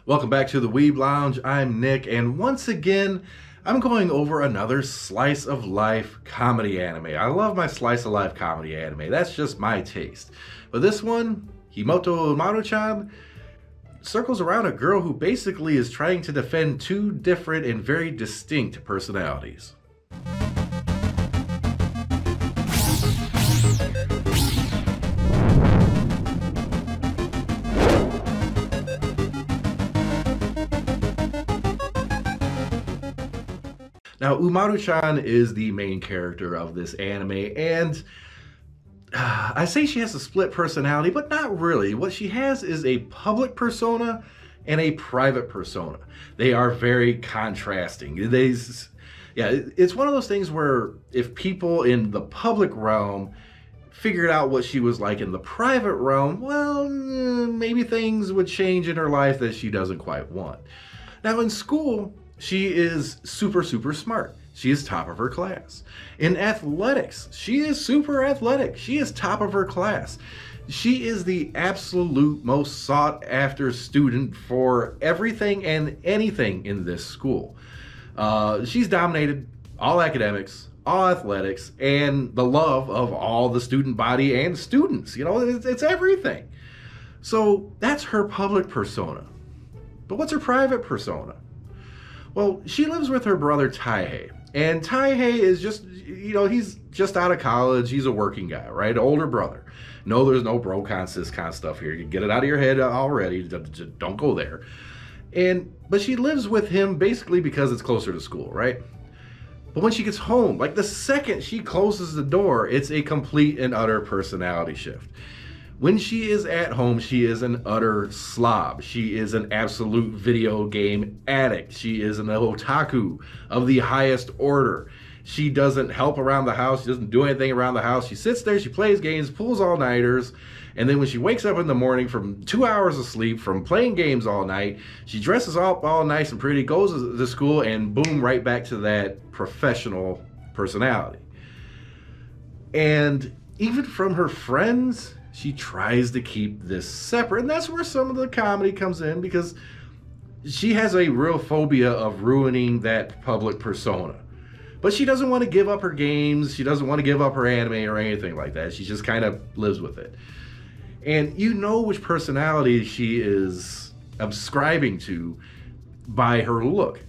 Welcome back to the Weeb Lounge. I'm Nick, and once again, I'm going over another slice of life comedy anime. I love my slice of life comedy anime. That's just my taste. But this one, Himouto Umaru-Chan, circles around a girl who basically is trying to defend two different and very distinct personalities. Now, Umaru-chan is the main character of this anime, and I say she has a split personality, but not really. What she has is a public persona and a private persona. They are very contrasting. It's one of those things where if people in the public realm figured out what she was like in the private realm, well, maybe things would change in her life that she doesn't quite want. Now, in school, she is super smart. She is top of her class. In athletics, she is super athletic. She is top of her class. She is the absolute most sought after student for everything and anything in this school. She's dominated all academics, all athletics, and the love of all the student body and students. You know, it's everything. So that's her public persona. But what's her private persona? Well, she lives with her brother Taihei, and Taihei is just, he's just out of college. He's a working guy, right? Older brother. No, there's no bro-con, sis-con stuff here. You get it out of your head already. Don't go there. But she lives with him basically because it's closer to school, right? But when she gets home, like the second she closes the door, it's a complete and utter personality shift. When she is at home, she is an utter slob. She is an absolute video game addict. She is an otaku of the highest order. She doesn't help around the house. She doesn't do anything around the house. She sits there, she plays games, pulls all-nighters, and then when she wakes up in the morning from 2 hours of sleep from playing games all night, she dresses up all nice and pretty, goes to school, and boom, right back to that professional personality. And even from her friends, she tries to keep this separate, and that's where some of the comedy comes in, because she has a real phobia of ruining that public persona. But she doesn't want to give up her games, she doesn't want to give up her anime or anything like that. She just kind of lives with it. And you know which personality she is ascribing to by her look.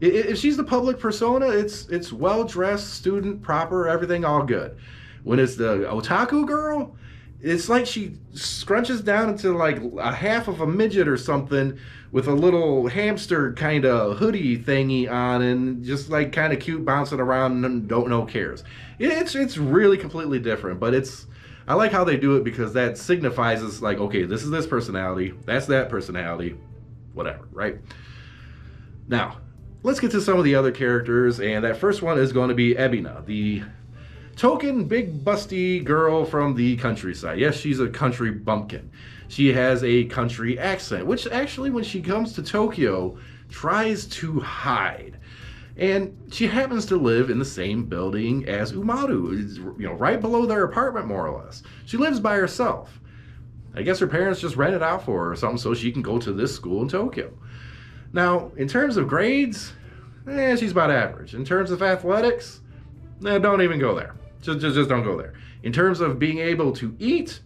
If she's the public persona, it's well-dressed, student, proper, everything all good. When it's the otaku girl, it's like she scrunches down into like a half of a midget or something with a little hamster kind of hoodie thingy on and just like kind of cute bouncing around and don't know cares. It's really completely different, but I like how they do it because that signifies it's like, okay, this is this personality, that's that personality, whatever, right? Now, let's get to some of the other characters, and that first one is going to be Ebina, the token big busty girl from the countryside. Yes, she's a country bumpkin. She has a country accent, which actually when she comes to Tokyo tries to hide. And she happens to live in the same building as Umaru, right below their apartment more or less. She lives by herself. I guess her parents just rent it out for her or something so she can go to this school in Tokyo. Now, in terms of grades, she's about average. In terms of athletics, don't even go there. Just don't go there. In terms of being able to eat,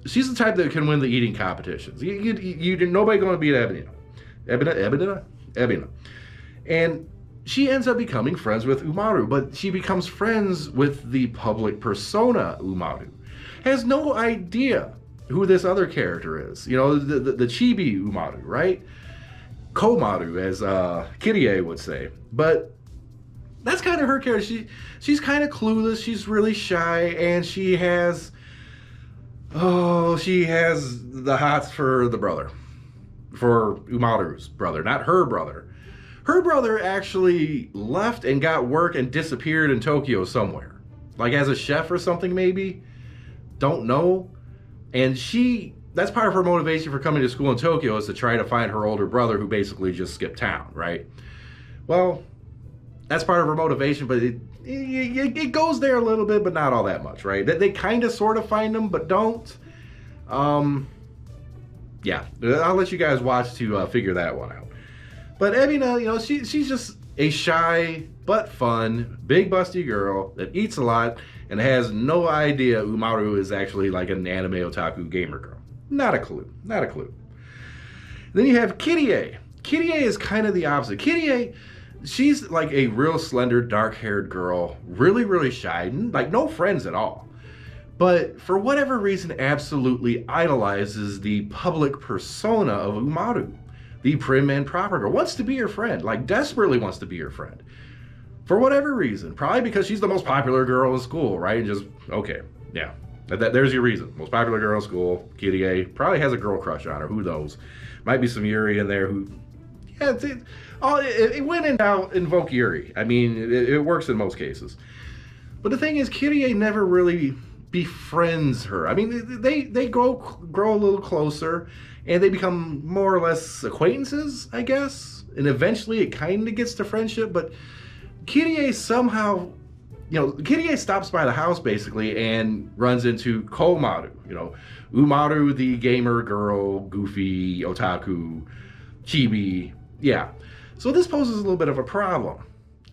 she's the type that can win the eating competitions. Nobody going to beat Ebina. And she ends up becoming friends with Umaru, but she becomes friends with the public persona Umaru. Has no idea who this other character is. The chibi Umaru, right? Komaru, as Kirie would say. But that's kind of her character. She's kind of clueless, she's really shy, and she has the hots for the brother. For Umaru's brother, not her brother. Her brother actually left and got work and disappeared in Tokyo somewhere. Like as a chef or something maybe? Don't know. And that's part of her motivation for coming to school in Tokyo is to try to find her older brother who basically just skipped town, right? Well, that's part of her motivation, but it goes there a little bit, but not all that much, right? They kind of sort of find him, but don't. yeah, I'll let you guys watch to figure that one out. But Ebina, you know, she's just a shy but fun, big busty girl that eats a lot and has no idea Umaru is actually like an anime otaku gamer girl. Not a clue. Not a clue. Then you have Kirie. Kirie is kind of the opposite. Kirie, she's like a real slender, dark-haired girl, really, really shy, like no friends at all. But for whatever reason, absolutely idolizes the public persona of Umaru. The prim and proper girl. Wants to be your friend, like desperately wants to be your friend. For whatever reason. Probably because she's the most popular girl in school, right? And just, okay, yeah. There's your reason. Most popular girl in school, Kirie. Probably has a girl crush on her, who knows. Might be some Yuri in there who, yeah, when in doubt, invoke Yuri. I mean, it works in most cases. But the thing is, Kirie never really befriends her. I mean, they grow a little closer, and they become more or less acquaintances, I guess. And eventually, it kind of gets to friendship. But Kirie somehow, you know, Kirie stops by the house basically and runs into Komaru. You know, Umaru, the gamer girl, goofy otaku, chibi. Yeah. So this poses a little bit of a problem.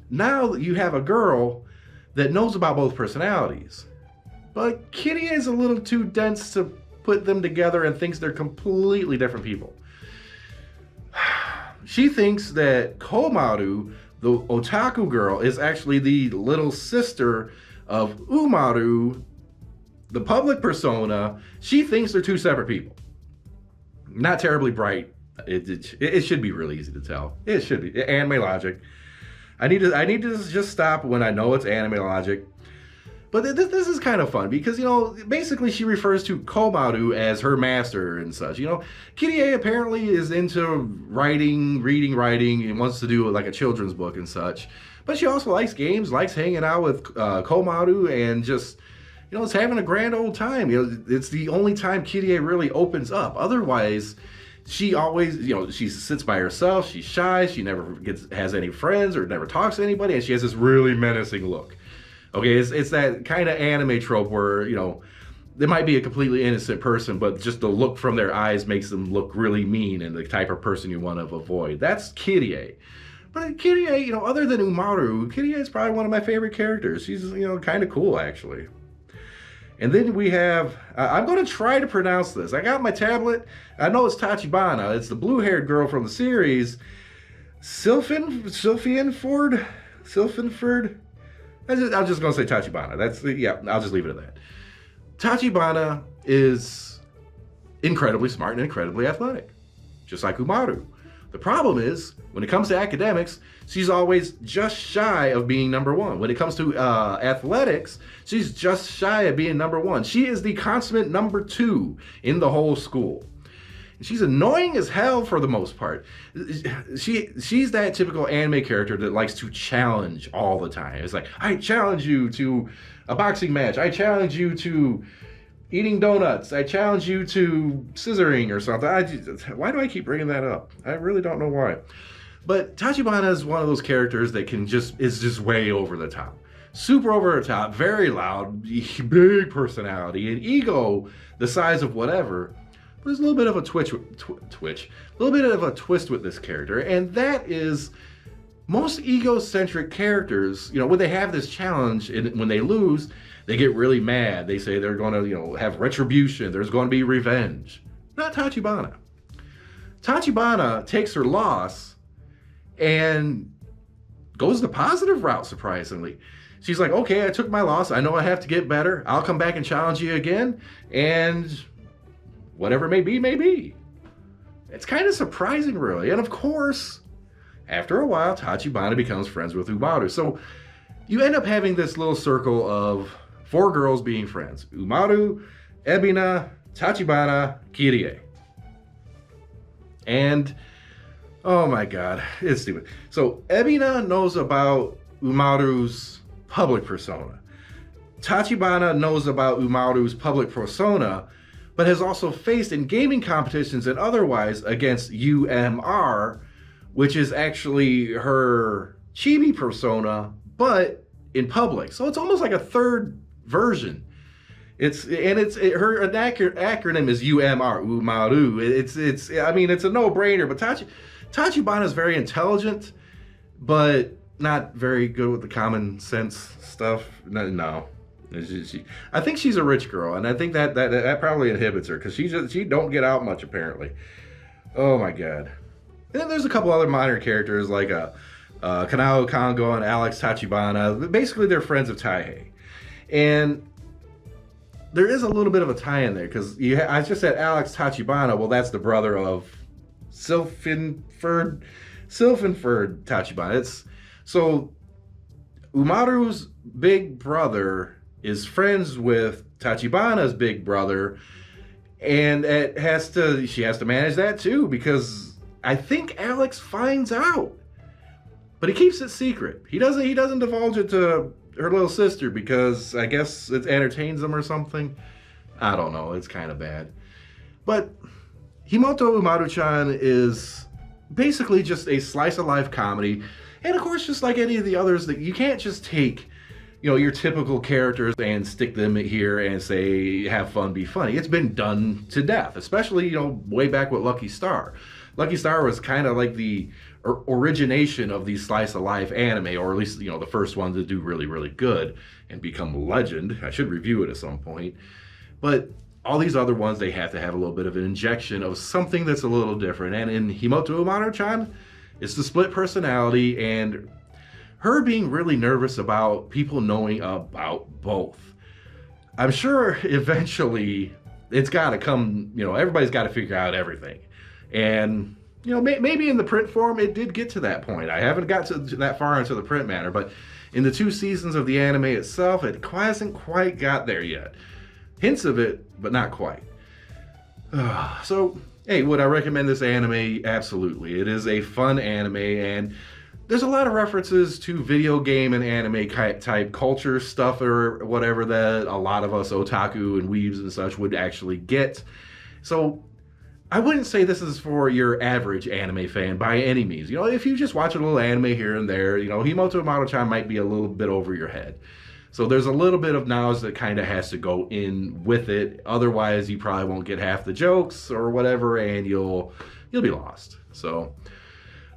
Now you have a girl that knows about both personalities. But Kirie is a little too dense to put them together and thinks they're completely different people. She thinks that Komaru, the otaku girl, is actually the little sister of Umaru, the public persona. She thinks they're two separate people. Not terribly bright. It should be really easy to tell. It should be. Anime logic. I need to just stop when I know it's anime logic. But this is kind of fun because, you know, basically she refers to Komaru as her master and such. You know, Kirie apparently is into reading, and wants to do like a children's book and such. But she also likes games, likes hanging out with Komaru, and just, you know, it's having a grand old time. You know, it's the only time Kirie really opens up. Otherwise, she always, you know, she sits by herself. She's shy. She never has any friends or never talks to anybody, and she has this really menacing look. Okay, it's that kind of anime trope where, you know, they might be a completely innocent person, but just the look from their eyes makes them look really mean and the type of person you want to avoid. That's Kirie. But Kirie, you know, other than Umaru, Kirie is probably one of my favorite characters. She's, you know, kind of cool, actually. And then we have, I'm going to try to pronounce this. I got my tablet. I know it's Tachibana. It's the blue-haired girl from the series. Sylphianford? I'm just going to say Tachibana. I'll just leave it at that. Tachibana is incredibly smart and incredibly athletic, just like Umaru. The problem is, when it comes to academics, she's always just shy of being number one. When it comes to athletics, she's just shy of being number one. She is the consummate number two in the whole school. She's annoying as hell for the most part. She's that typical anime character that likes to challenge all the time. It's like, I challenge you to a boxing match. I challenge you to eating donuts. I challenge you to scissoring or something. Why do I keep bringing that up? I really don't know why. But Tachibana is one of those characters that is just way over the top. Super over the top, very loud, big personality, and ego the size of whatever. There's a little bit of a a little bit of a twist with this character, and that is most egocentric characters, you know, when they have this challenge and when they lose, they get really mad. They say they're going to, you know, have retribution. There's going to be revenge. Not Tachibana. Tachibana takes her loss and goes the positive route, surprisingly. She's like, okay, I took my loss. I know I have to get better. I'll come back and challenge you again, and whatever may be, may be. It's kind of surprising, really. And of course, after a while, Tachibana becomes friends with Umaru. So you end up having this little circle of 4 girls being friends. Umaru, Ebina, Tachibana, Kirie. And, oh my god, it's stupid. So Ebina knows about Umaru's public persona. Tachibana knows about Umaru's public persona, but has also faced in gaming competitions and otherwise against U.M.R, which is actually her chibi persona, but in public. So it's almost like a third version. Her acronym is U.M.R. Umaru. I mean, it's a no-brainer. But Tachibana is very intelligent, but not very good with the common sense stuff. No. I think she's a rich girl, and I think that probably inhibits her because she don't get out much apparently. Oh my god. And then there's a couple other minor characters like Kanao Kongo and Alex Tachibana. Basically, they're friends of Taihei, and there is a little bit of a tie in there because I just said Alex Tachibana. Well, that's the brother of Sylphenford Tachibana. So Umaru's big brother is friends with Tachibana's big brother, and she has to manage that too because I think Alex finds out, but he keeps it secret. He doesn't divulge it to her little sister because I guess it entertains him or something. I don't know. It's kind of bad. But Himouto Umaru-Chan is basically just a slice of life comedy. And of course, just like any of the others, that you can't just take, your typical characters and stick them here and say, have fun, be funny. It's been done to death, especially, way back with Lucky Star. Lucky Star was kind of like the origination of these slice of life anime, or at least, the first one to do really, really good and become legend. I should review it at some point. But all these other ones, they have to have a little bit of an injection of something that's a little different. And in Himouto Umaru-Chan, it's the split personality and her being really nervous about people knowing about both. I'm sure eventually it's got to come, everybody's got to figure out everything. And, maybe in the print form, it did get to that point. I haven't got to that far into the print matter, but in the 2 seasons of the anime itself, it hasn't quite got there yet. Hints of it, but not quite. So, hey, would I recommend this anime? Absolutely. It is a fun anime, and there's a lot of references to video game and anime type culture stuff or whatever that a lot of us otaku and weebs and such would actually get. So, I wouldn't say this is for your average anime fan by any means. If you just watch a little anime here and there, Himouto Umaru-Chan might be a little bit over your head. So there's a little bit of knowledge that kind of has to go in with it. Otherwise, you probably won't get half the jokes or whatever, and you'll be lost. So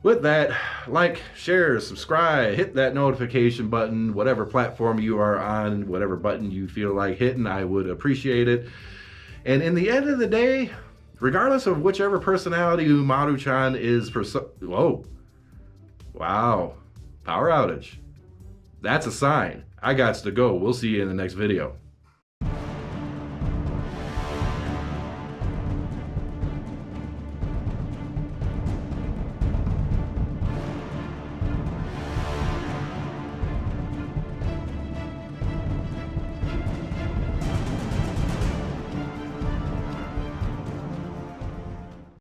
with that, like, share, subscribe, hit that notification button, whatever platform you are on, whatever button you feel like hitting, I would appreciate it. And in the end of the day, regardless of whichever personality Umaru-Chan is, whoa, wow, power outage. That's a sign. I gots to go. We'll see you in the next video.